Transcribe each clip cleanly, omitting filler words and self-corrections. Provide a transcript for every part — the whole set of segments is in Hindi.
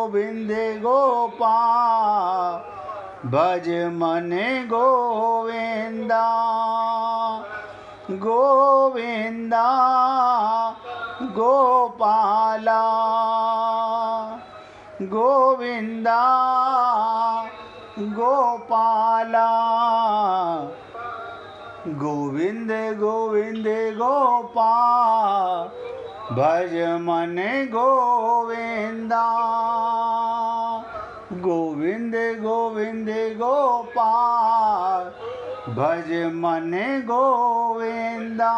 गोविंद गोपाल भज मन गोविंदा गोविंदा गोपाला गोविंदा गोपाला गोविंद गोविंद गोपाल भज मन गोविंदा गोविंद गोविंद गोपाल भज मन गोविंदा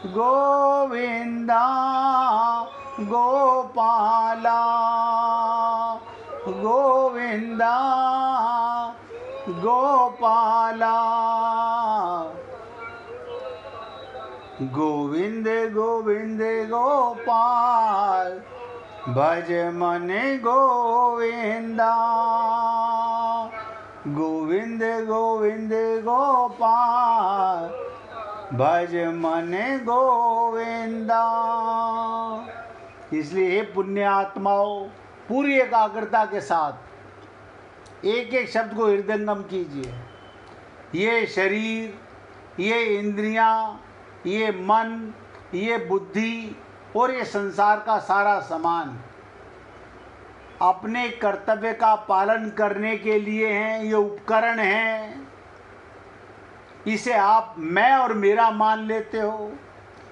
गोविंदा गोपाला गोविंदा गोपाला गोविंद गोविंद गोपाल भज मन गोविंदा गोविंद गोविंद गोपाल भज मन गोविंदा। इसलिए हे पुण्य आत्माओं, पूरी एकाग्रता के साथ एक एक शब्द को हृदयंगम कीजिए। ये शरीर, ये इंद्रियां, ये मन, ये बुद्धि और ये संसार का सारा सामान अपने कर्तव्य का पालन करने के लिए हैं। ये उपकरण हैं। इसे आप मैं और मेरा मान लेते हो।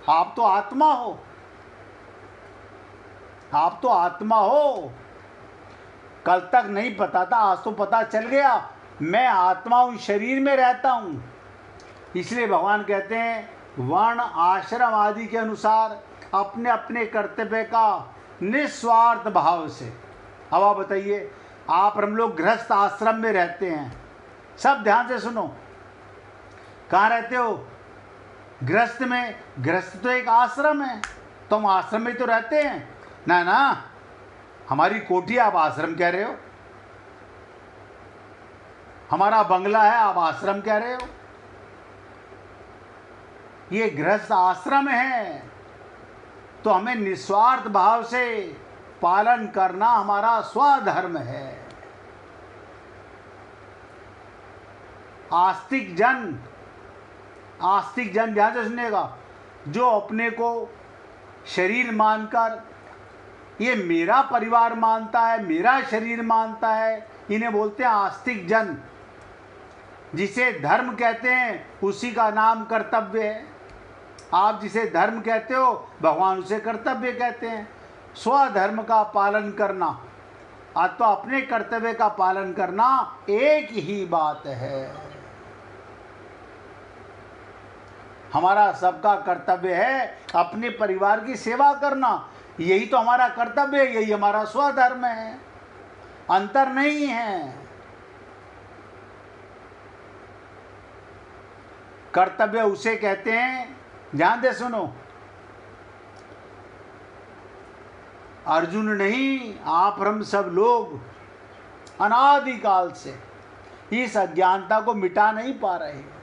आप तो आत्मा हो, आप तो आत्मा हो। कल तक नहीं पता था, आज तो पता चल गया। मैं आत्मा हूँ, शरीर में रहता हूँ। इसलिए भगवान कहते हैं वर्ण आश्रम आदि के अनुसार अपने अपने कर्तव्य का निस्वार्थ भाव से। अब आप बताइए, आप हम लोग गृहस्थ आश्रम में रहते हैं। सब ध्यान से सुनो। कहाँ रहते हो? गृहस्थ में। गृहस्थ तो एक आश्रम है, तो हम आश्रम में तो रहते हैं ना। ना, हमारी कोठी आप आश्रम कह रहे हो, हमारा बंगला है आप आश्रम कह रहे हो। ये गृहस्थ आश्रम है, तो हमें निस्वार्थ भाव से पालन करना हमारा स्वधर्म है। आस्तिक जन ध्यान से सुनिएगा, जो अपने को शरीर मानकर ये मेरा परिवार मानता है, मेरा शरीर मानता है, इन्हें बोलते हैं आस्तिक जन। जिसे धर्म कहते हैं उसी का नाम कर्तव्य है। आप जिसे धर्म कहते हो, भगवान उसे कर्तव्य कहते हैं। स्वधर्म का पालन करना अथवा अपने कर्तव्य का पालन करना एक ही बात है। हमारा सबका कर्तव्य है अपने परिवार की सेवा करना। यही तो हमारा कर्तव्य है, यही हमारा स्वधर्म है, अंतर नहीं है। कर्तव्य उसे कहते हैं, ध्यान दे सुनो, अर्जुन नहीं, आप हम सब लोग अनादिकाल से इस अज्ञानता को मिटा नहीं पा रहे।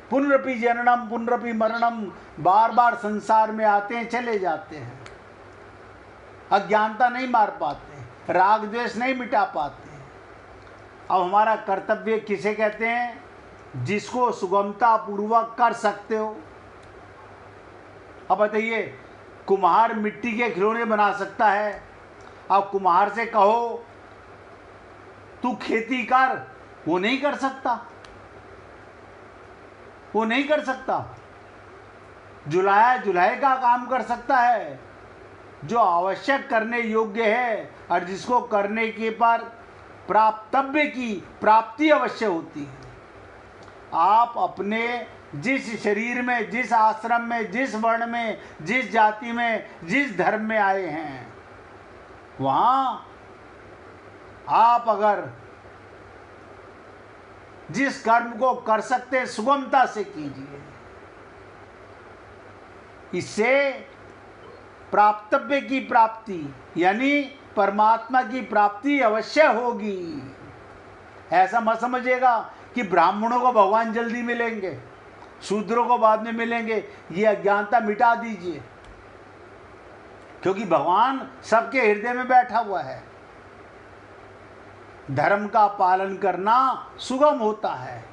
पुनरपि जननम पुनरपि मरणम, बार बार संसार में आते हैं चले जाते हैं। अज्ञानता नहीं मार पाते, राग द्वेष नहीं मिटा पाते। अब हमारा कर्तव्य किसे कहते हैं? जिसको सुगमता पूर्वक कर सकते हो। अब बताइए, कुम्हार मिट्टी के खिलौने बना सकता है। अब कुम्हार से कहो तू खेती कर, वो नहीं कर सकता, वो नहीं कर सकता। जुलाहे का काम कर सकता है, जो आवश्यक करने योग्य है और जिसको करने के पर प्राप्तव्य की प्राप्ति अवश्य होती है। आप अपने जिस शरीर में, जिस आश्रम में, जिस वर्ण में, जिस जाति में, जिस धर्म में आए हैं, वहाँ आप अगर जिस कर्म को कर सकते हैं सुगमता से कीजिए। इससे प्राप्तव्य की प्राप्ति यानी परमात्मा की प्राप्ति अवश्य होगी। ऐसा मत समझिएगा कि ब्राह्मणों को भगवान जल्दी मिलेंगे, शूद्रों को बाद में मिलेंगे। ये अज्ञानता मिटा दीजिए। क्योंकि भगवान सबके हृदय में बैठा हुआ है। धर्म का पालन करना सुगम होता है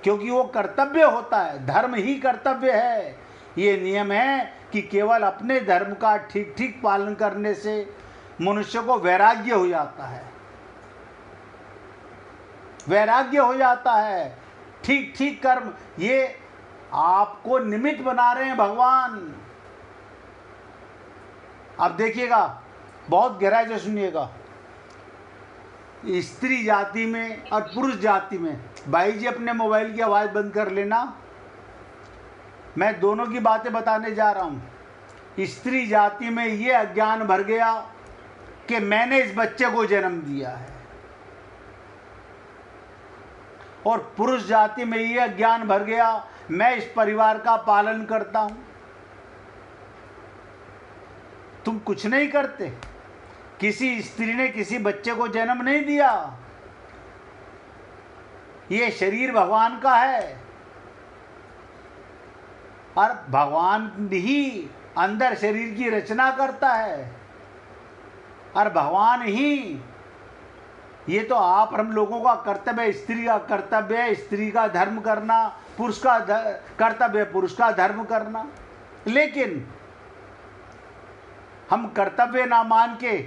क्योंकि वो कर्तव्य होता है। धर्म ही कर्तव्य है। ये नियम है कि केवल अपने धर्म का ठीक ठीक पालन करने से मनुष्य को वैराग्य हो जाता है। वैराग्य हो जाता है। ठीक ठीक कर्म, ये आपको निमित्त बना रहे हैं भगवान। अब देखिएगा, बहुत गहराई से सुनिएगा। स्त्री जाति में और पुरुष जाति में, भाई जी अपने मोबाइल की आवाज़ बंद कर लेना, मैं दोनों की बातें बताने जा रहा हूँ। स्त्री जाति में ये अज्ञान भर गया कि मैंने इस बच्चे को जन्म दिया है, और पुरुष जाति में ये अज्ञान भर गया मैं इस परिवार का पालन करता हूँ। तुम कुछ नहीं करते। किसी स्त्री ने किसी बच्चे को जन्म नहीं दिया। ये शरीर भगवान का है और भगवान ही अंदर शरीर की रचना करता है, और भगवान ही, ये तो आप हम लोगों का कर्तव्य है, स्त्री का कर्तव्य है स्त्री का धर्म करना, पुरुष का कर्तव्य है पुरुष का धर्म करना। लेकिन हम कर्तव्य ना मान के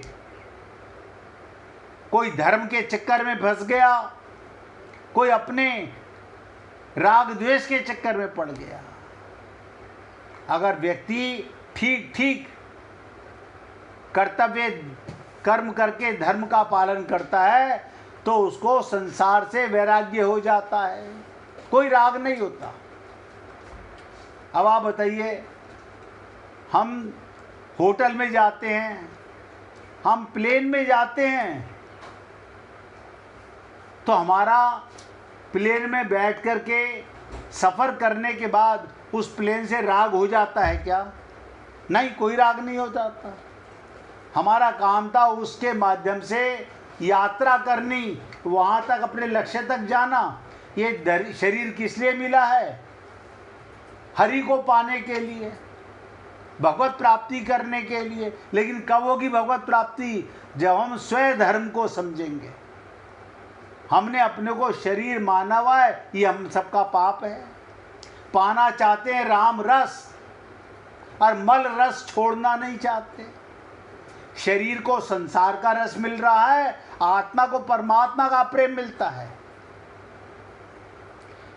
कोई धर्म के चक्कर में फंस गया, कोई अपने राग द्वेष के चक्कर में पड़ गया। अगर व्यक्ति ठीक ठीक कर्तव्य कर्म करके धर्म का पालन करता है तो उसको संसार से वैराग्य हो जाता है, कोई राग नहीं होता। अब आप बताइए, हम होटल में जाते हैं, हम प्लेन में जाते हैं, तो हमारा प्लेन में बैठ कर के सफ़र करने के बाद उस प्लेन से राग हो जाता है क्या? नहीं, कोई राग नहीं हो जाता। हमारा काम था उसके माध्यम से यात्रा करनी, वहाँ तक अपने लक्ष्य तक जाना। ये शरीर किस लिए मिला है? हरि को पाने के लिए, भगवत प्राप्ति करने के लिए। लेकिन कब होगी भगवत प्राप्ति? जब हम स्वयं धर्म को समझेंगे। हमने अपने को शरीर माना हुआ है, ये हम सबका पाप है। पाना चाहते हैं राम रस, और मल रस छोड़ना नहीं चाहते। शरीर को संसार का रस मिल रहा है, आत्मा को परमात्मा का प्रेम मिलता है।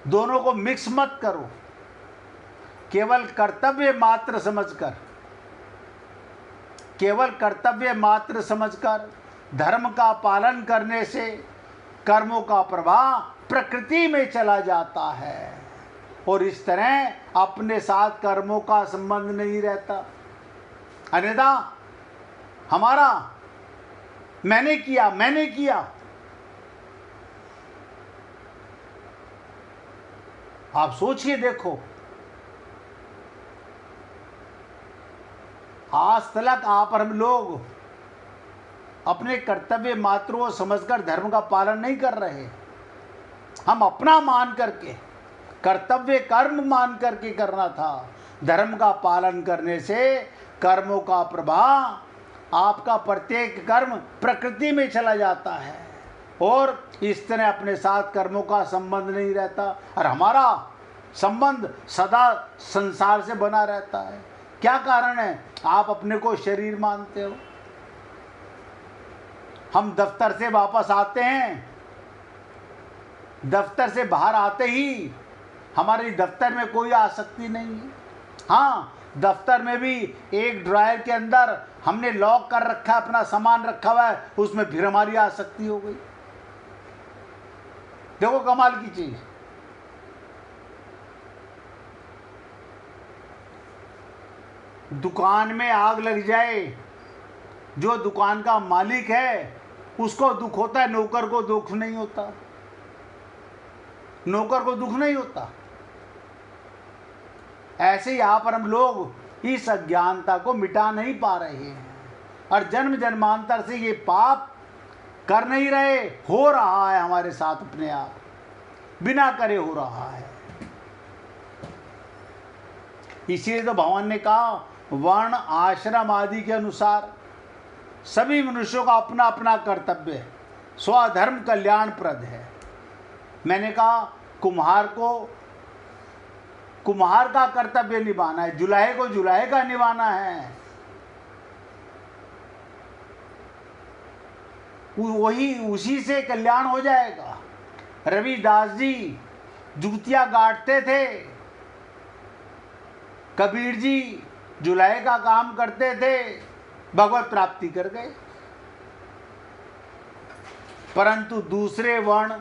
दोनों को मिक्स मत करो। केवल कर्तव्य मात्र समझकर, केवल कर्तव्य मात्र समझकर धर्म का पालन करने से कर्मों का प्रभाव प्रकृति में चला जाता है, और इस तरह अपने साथ कर्मों का संबंध नहीं रहता। अन्यथा हमारा मैंने किया। आप सोचिए, देखो, आज तक आप हम लोग अपने कर्तव्य मात्र को समझकर धर्म का पालन नहीं कर रहे। हम अपना मान करके, कर्तव्य कर्म मान करके करना था। धर्म का पालन करने से कर्मों का प्रभाव, आपका प्रत्येक कर्म प्रकृति में चला जाता है, और इस तरह अपने साथ कर्मों का संबंध नहीं रहता, और हमारा संबंध सदा संसार से बना रहता है। क्या कारण है? आप अपने को शरीर मानते हो। हम दफ्तर से वापस आते हैं, दफ्तर से बाहर आते ही हमारी दफ्तर में कोई आसक्ति नहीं है। हाँ, दफ्तर में भी एक ड्रायर के अंदर हमने लॉक कर रखा है, अपना सामान रखा हुआ है, उसमें फिर हमारी आसक्ति हो गई। देखो कमाल की चीज। दुकान में आग लग जाए, जो दुकान का मालिक है उसको दुख होता है, नौकर को दुख नहीं होता। नौकर को दुख नहीं होता। ऐसे ही यहाँ पर हम लोग इस अज्ञानता को मिटा नहीं पा रहे हैं, और जन्म जन्मांतर से ये पाप कर नहीं रहे, हो रहा है हमारे साथ अपने आप, बिना करे हो रहा है। इसीलिए तो भगवान ने कहा, वर्ण आश्रम आदि के अनुसार सभी मनुष्यों का अपना अपना कर्तव्य है, स्वधर्म कल्याणप्रद है। मैंने कहा कुम्हार को कुम्हार का कर्तव्य निभाना है, जुलाहे को जुलाहे का निभाना है। वही उसी से कल्याण हो जाएगा। रविदास जी जूतियां गांठते थे, कबीर जी जुलाहे का काम करते थे, भगवत प्राप्ति कर गए। परंतु दूसरे वर्ण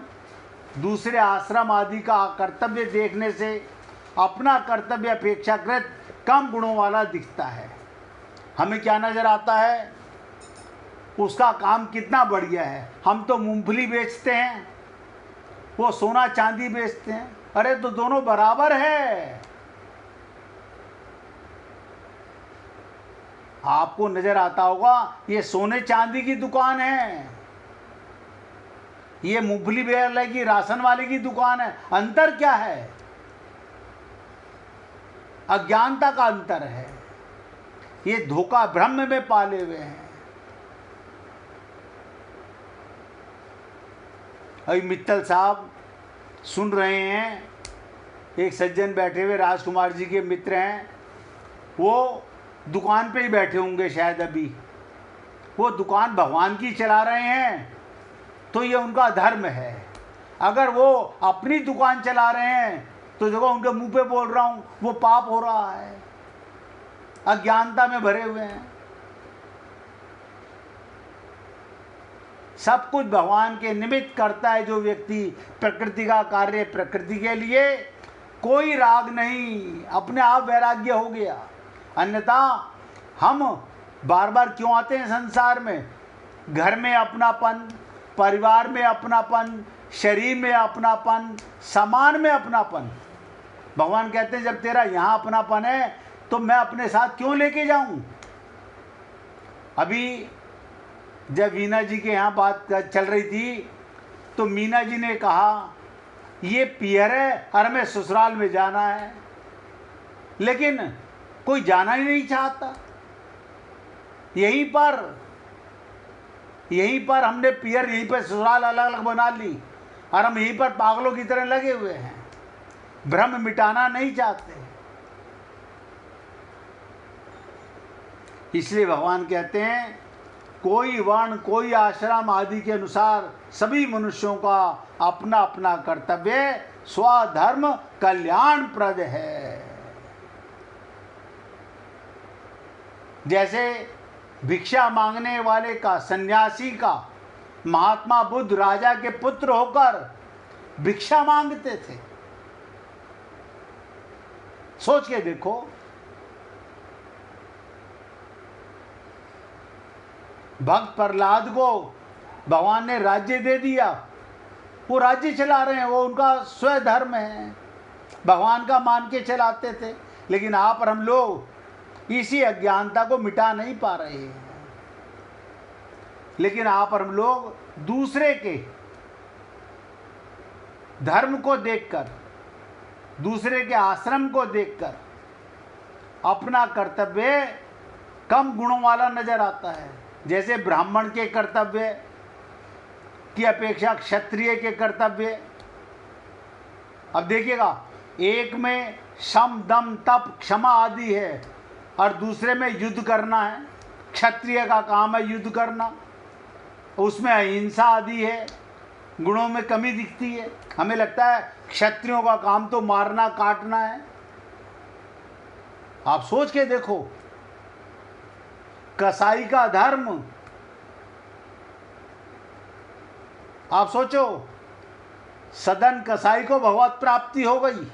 दूसरे आश्रम आदि का कर्तव्य देखने से अपना कर्तव्य अपेक्षाकृत कम गुणों वाला दिखता है। हमें क्या नजर आता है? उसका काम कितना बढ़िया है। हम तो मूंगफली बेचते हैं, वो सोना चांदी बेचते हैं। अरे तो दोनों बराबर है। आपको नजर आता होगा ये सोने चांदी की दुकान है, ये मूंगफली वाले की राशन वाले की दुकान है। अंतर क्या है? अज्ञानता का अंतर है। ये धोखा भ्रम में पाले हुए हैं। अभी मित्तल साहब सुन रहे हैं, एक सज्जन बैठे हुए राजकुमार जी के मित्र हैं, वो दुकान पे ही बैठे होंगे शायद। अभी वो दुकान भगवान की चला रहे हैं तो ये उनका धर्म है। अगर वो अपनी दुकान चला रहे हैं तो देखो उनके मुंह पे बोल रहा हूं, वो पाप हो रहा है, अज्ञानता में भरे हुए हैं। सब कुछ भगवान के निमित्त करता है जो व्यक्ति प्रकृति का कार्य प्रकृति के लिए, कोई राग नहीं, अपने आप वैराग्य हो गया। अन्यथा हम बार बार क्यों आते हैं संसार में? घर में अपनापन, परिवार में अपनापन, शरीर में अपनापन, सामान में अपनापन। भगवान कहते हैं जब तेरा यहाँ अपनापन है तो मैं अपने साथ क्यों लेके जाऊं? अभी जब मीना जी के यहाँ बात चल रही थी तो मीना जी ने कहा ये पियर है और हमें ससुराल में जाना है, लेकिन कोई जाना ही नहीं चाहता। यहीं पर हमने पियर यहीं पर ससुराल अलग अलग बना ली और हम यहीं पर पागलों की तरह लगे हुए हैं, भ्रम मिटाना नहीं चाहते। इसलिए भगवान कहते हैं कोई वर्ण कोई आश्रम आदि के अनुसार सभी मनुष्यों का अपना अपना कर्तव्य स्वधर्म कल्याणप्रद है। जैसे भिक्षा मांगने वाले का, सन्यासी का, महात्मा बुद्ध राजा के पुत्र होकर भिक्षा मांगते थे। सोच के देखो, भक्त प्रहलाद को भगवान ने राज्य दे दिया, वो राज्य चला रहे हैं, वो उनका स्वधर्म है, भगवान का मान के चलाते थे। लेकिन आप और हम लोग इसी अज्ञानता को मिटा नहीं पा रहे हैं। लेकिन आप और हम लोग दूसरे के धर्म को देखकर, दूसरे के आश्रम को देखकर अपना कर्तव्य कम गुणों वाला नजर आता है। जैसे ब्राह्मण के कर्तव्य की अपेक्षा क्षत्रिय के कर्तव्य। अब देखिएगा, एक में सम दम तप क्षमा आदि है और दूसरे में युद्ध करना है। क्षत्रिय का काम है युद्ध करना, उसमें अहिंसा आदि है, गुणों में कमी दिखती है। हमें लगता है क्षत्रियों का काम तो मारना काटना है। आप सोच के देखो, कसाई का धर्म, आप सोचो, सदन कसाई को भगवत प्राप्ति हो गई।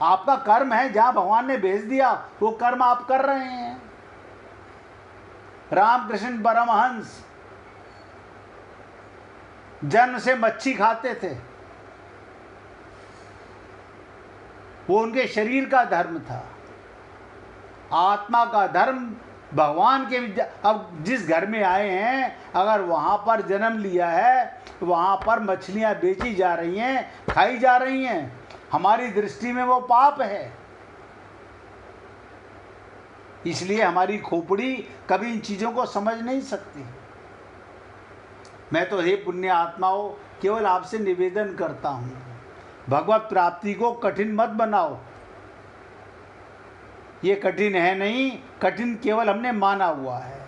आपका कर्म है, जहां भगवान ने भेज दिया वो कर्म आप कर रहे हैं। रामकृष्ण परमहंस जन्म से मच्छी खाते थे, वो उनके शरीर का धर्म था। आत्मा का धर्म भगवान के अब जिस घर में आए हैं, अगर वहां पर जन्म लिया है, वहां पर मछलियां बेची जा रही हैं, खाई जा रही हैं, हमारी दृष्टि में वो पाप है। इसलिए हमारी खोपड़ी कभी इन चीज़ों को समझ नहीं सकती। मैं तो हे पुण्य आत्माओं केवल आपसे निवेदन करता हूँ, भगवत प्राप्ति को कठिन मत बनाओ। ये कठिन है नहीं, कठिन केवल हमने माना हुआ है।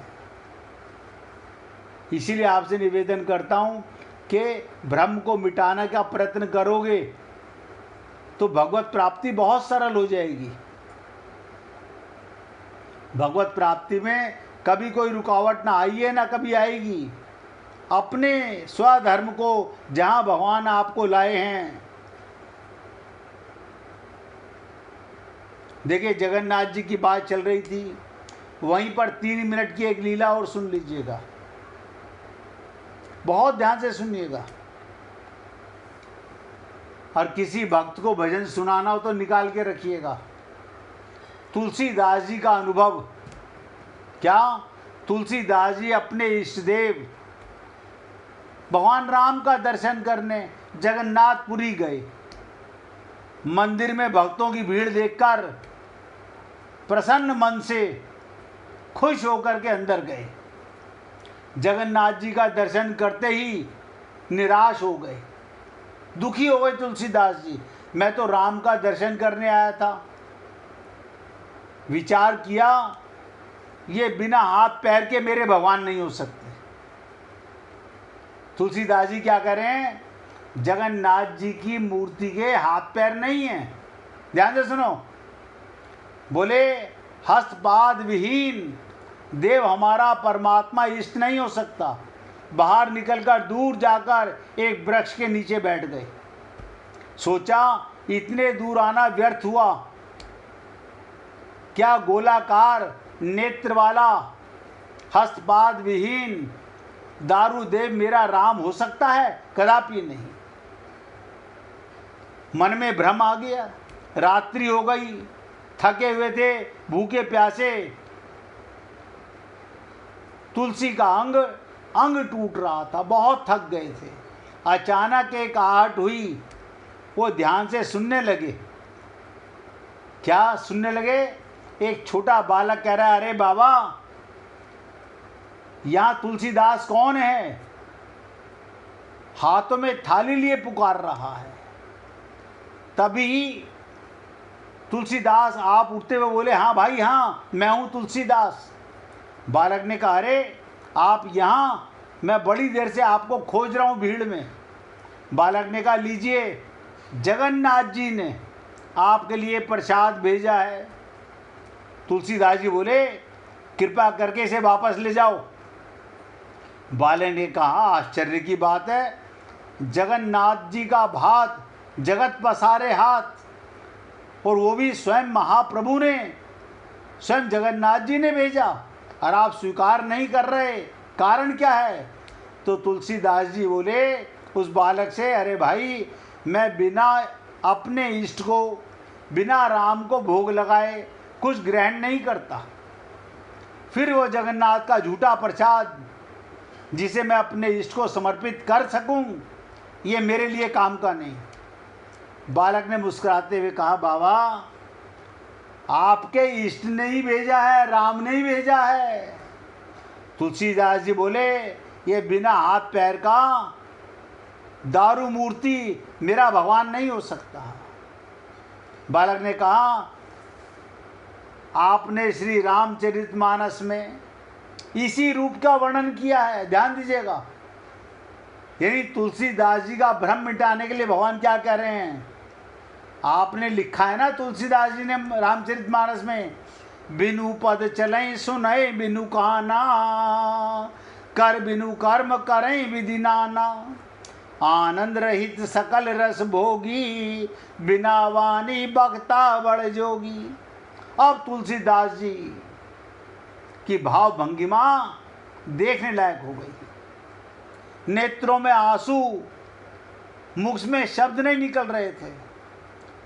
इसीलिए आपसे निवेदन करता हूँ कि भ्रम को मिटाने का प्रयत्न करोगे तो भगवत प्राप्ति बहुत सरल हो जाएगी। भगवत प्राप्ति में कभी कोई रुकावट ना आई है ना कभी आएगी। अपने स्वधर्म को जहाँ भगवान आपको लाए हैं, देखिए जगन्नाथ जी की बात चल रही थी, वहीं पर 3 मिनट की एक लीला और सुन लीजिएगा, बहुत ध्यान से सुनिएगा। और किसी भक्त को भजन सुनाना हो तो निकाल के रखिएगा। तुलसीदास जी का अनुभव क्या, तुलसीदास जी अपने इष्ट देव भगवान राम का दर्शन करने जगन्नाथपुरी गए। मंदिर में भक्तों की भीड़ देखकर प्रसन्न मन से खुश होकर के अंदर गए। जगन्नाथ जी का दर्शन करते ही निराश हो गए, दुखी हो गए तुलसीदास जी। मैं तो राम का दर्शन करने आया था। विचार किया, ये बिना हाथ पैर के मेरे भगवान नहीं हो सकते। तुलसीदास जी क्या करें, जगन्नाथ जी की मूर्ति के हाथ पैर नहीं हैं। ध्यान से सुनो, बोले हस्तपाद विहीन देव हमारा परमात्मा इष्ट नहीं हो सकता। बाहर निकलकर दूर जाकर एक वृक्ष के नीचे बैठ गए। सोचा इतने दूर आना व्यर्थ हुआ, क्या गोलाकार नेत्र वाला हस्तपाद विहीन दारूदेव मेरा राम हो सकता है? कदापि नहीं। मन में भ्रम आ गया। रात्रि हो गई, थके हुए थे, भूखे प्यासे, तुलसी का अंग अंग टूट रहा था, बहुत थक गए थे। अचानक एक आहट हुई, वो ध्यान से सुनने लगे। क्या सुनने लगे? एक छोटा बालक कह रहा है, अरे बाबा यहाँ तुलसीदास कौन है? हाथों में थाली लिए पुकार रहा है। तभी तुलसीदास आप उठते हुए बोले, हाँ भाई हाँ, मैं हूँ तुलसीदास। बालक ने कहा, अरे आप यहाँ, मैं बड़ी देर से आपको खोज रहा हूँ भीड़ में। बालक ने कहा, लीजिए जगन्नाथ जी ने आपके लिए प्रसाद भेजा है। तुलसीदास जी बोले, कृपा करके इसे वापस ले जाओ। बालक ने कहा, आश्चर्य की बात है, जगन्नाथ जी का भात जगत पसारे हाथ, और वो भी स्वयं महाप्रभु ने, स्वयं जगन्नाथ जी ने भेजा, और आप स्वीकार नहीं कर रहे, कारण क्या है? तो तुलसीदास जी बोले उस बालक से, अरे भाई मैं बिना अपने इष्ट को, बिना राम को भोग लगाए कुछ ग्रहण नहीं करता। फिर वो जगन्नाथ का झूठा प्रसाद जिसे मैं अपने इष्ट को समर्पित कर सकूं, ये मेरे लिए काम का नहीं। बालक ने मुस्कुराते हुए कहा, बाबा आपके इष्ट ने ही भेजा है, राम ने ही भेजा है। तुलसीदास जी बोले, ये बिना हाथ पैर का दारू मूर्ति मेरा भगवान नहीं हो सकता। बालक ने कहा, आपने श्री रामचरितमानस में इसी रूप का वर्णन किया है। ध्यान दीजिएगा, यानी तुलसीदास जी का भ्रम मिटाने के लिए भगवान क्या कह रहे हैं? आपने लिखा है ना तुलसीदास जी ने रामचरितमानस में, बिनु पद चलें सुनय बिनु काना, कर बिनु कर्म करें विधि नाना, आनंद रहित सकल रस भोगी, बिना वाणी बक्ता बड़ जोगी। अब तुलसीदास जी की भाव भंगिमा देखने लायक हो गई। नेत्रों में आंसू, मुख में शब्द नहीं निकल रहे थे।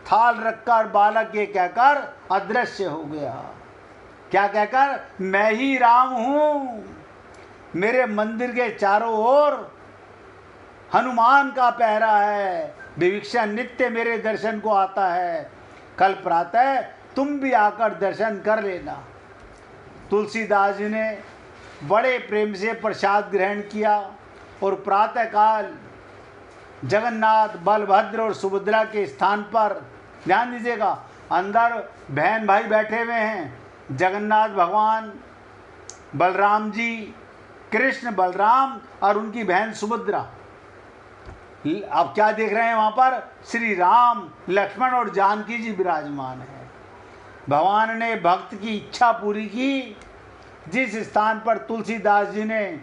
थाल रखकर बालक ये कहकर अदृश्य हो गया। क्या कहकर? मैं ही राम हूं। मेरे मंदिर के चारों ओर हनुमान का पहरा है, विभीषण नित्य मेरे दर्शन को आता है। कल प्रातः तुम भी आकर दर्शन कर लेना। तुलसीदास जी ने बड़े प्रेम से प्रसाद ग्रहण किया और प्रातःकाल जगन्नाथ, बलभद्र और सुभद्रा के स्थान पर, ध्यान दीजिएगा, अंदर बहन भाई बैठे हुए हैं, जगन्नाथ भगवान, बलराम जी, कृष्ण, बलराम और उनकी बहन सुभद्रा। आप क्या देख रहे हैं वहाँ पर? श्री राम, लक्ष्मण और जानकी जी विराजमान है। भगवान ने भक्त की इच्छा पूरी की। जिस स्थान पर तुलसीदास जी ने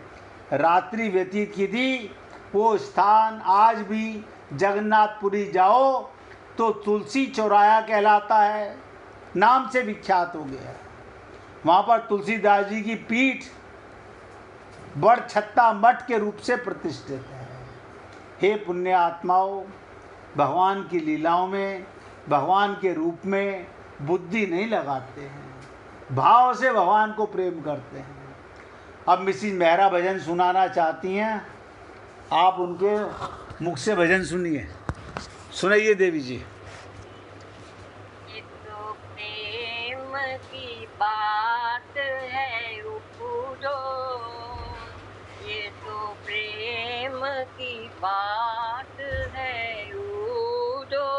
रात्रि व्यतीत की थी, वो स्थान आज भी जगन्नाथपुरी जाओ तो तुलसी चौराया कहलाता है, नाम से विख्यात हो गया है। वहाँ पर तुलसीदास जी की पीठ बड़छत्ता मठ के रूप से प्रतिष्ठित है। हे पुण्य आत्माओं, भगवान की लीलाओं में, भगवान के रूप में बुद्धि नहीं लगाते हैं, भाव से भगवान को प्रेम करते हैं। अब मिसिज मेहरा भजन सुनाना चाहती हैं, आप उनके मुख से भजन सुनिए। सुनाइए देवी जी। ये तो प्रेम की बात है उठो, ये तो प्रेम की बात है उठो,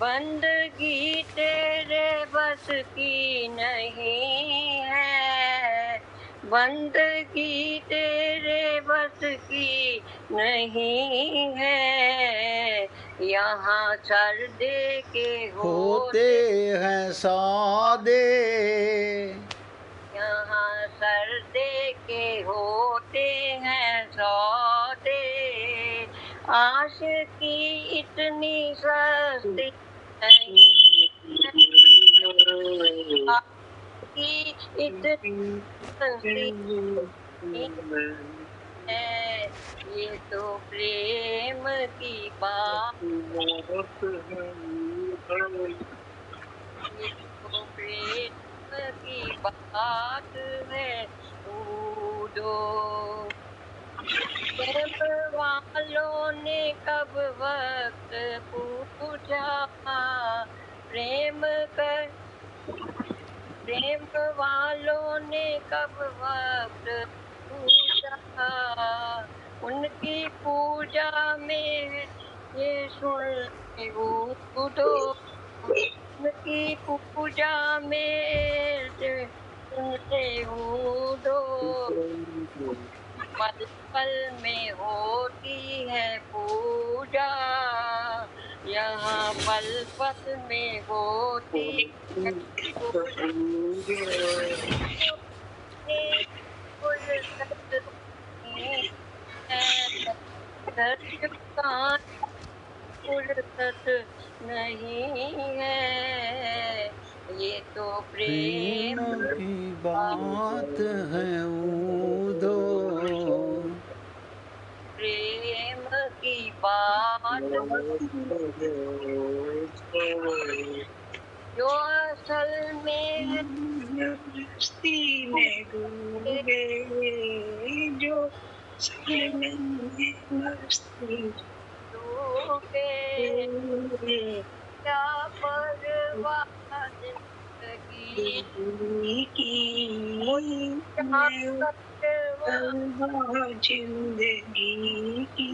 बंदगी तेरे बस की नहीं है, बंदगी तेरे बस की नहीं है, यहाँ सर दे के होते हैं सौदे, यहाँ सर दे के होते हैं सौदे, आश की इतनी सस्ती नहीं, आश की इतनी सस्ती नहीं है, ये तो प्रेम की बात, ये तो प्रेम की बात है कूदो, प्रेम वालों ने कब वक्त पूछा, प्रेम कर, प्रेम वालों ने कब वक्त पूछा, उनकी पूजा में ये सुन उठो, उनकी पूजा में सुनते उठो, पल पल में होती है पूजा, यहाँ पल पल में होती है फुर्सत नहीं है, ये तो प्रेम की बात है उदो, प्रेम की बात जो असल में मस्ती में डूबे, जो असल में मस्ती डूबे, क्या परवाह जिंदगी की, क्या परवाह जिंदगी की,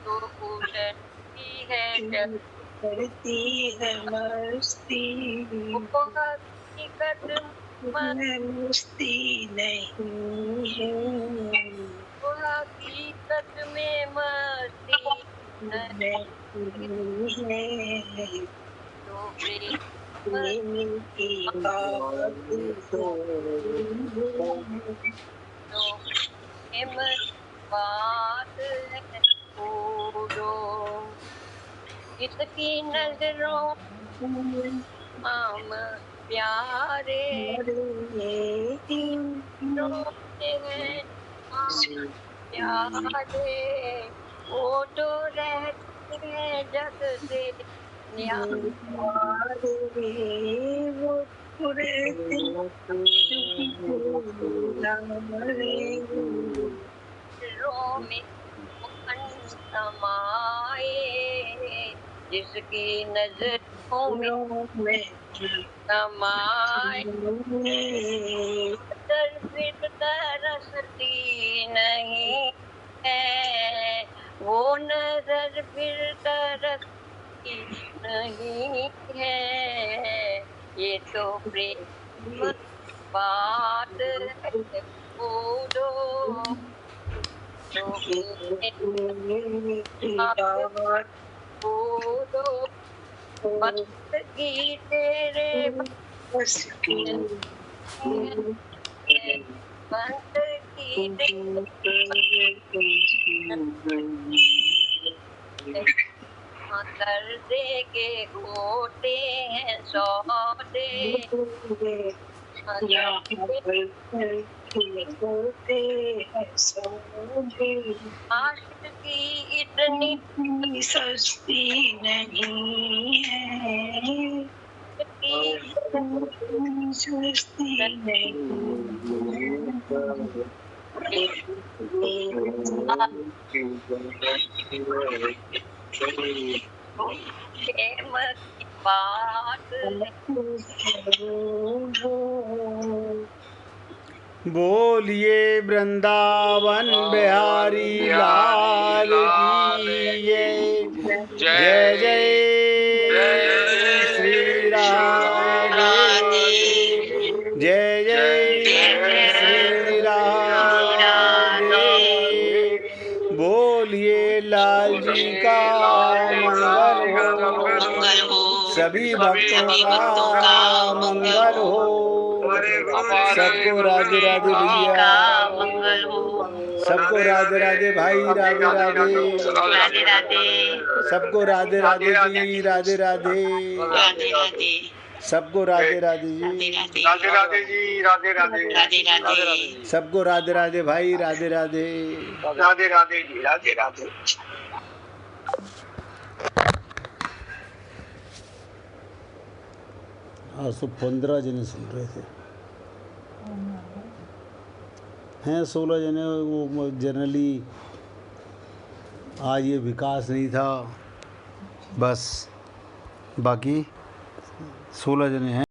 तो उड़ती है करती है मस्ती, हकीकत मस्ती नहीं है, वो हकीकत में मस्ती नहीं है, तो प्रेम की बात तो प्रेम बात है छोड़ो, इसकी नजरों हम प्यारे रोते हैं हम प्यारे, वो तो रहते हैं जग से न्यारे, वो तो रहते समाए, जिसकी नजरों में समाए, तर फिर तरसती नहीं है, वो नजर फिर तरसती नहीं है, ये तो प्रेम बात है, बोलो तो बोलो, बंदगी तेरे बंदगी दर्दे के खोटे हैं सौदे, आशिक की इतनी सस्ती नहीं है, सस्ती प्रेम की बात बोलिए वृंदावन बिहारी लाल की जय जय श्री राधे, जय जय श्री राधे। बोलिए लाल जी का मंगल हो, सभी भक्तों का मंगल हो। सबको राधे राधे भैया, सबको राधे राधे भाई, राधे राधे, सबको राधे राधे जी, राधे राधे, सबको राधे राधे जी, राधे राधे जी, राधे राधे, सबको राधे राधे भाई, राधे राधे, राधे राधे जी, राधे राधे। आज तो 15 जने सुन रहे थे, हैं 16 जने। वो जनरली आज ये विकास नहीं था, बस बाकी 16 जने हैं।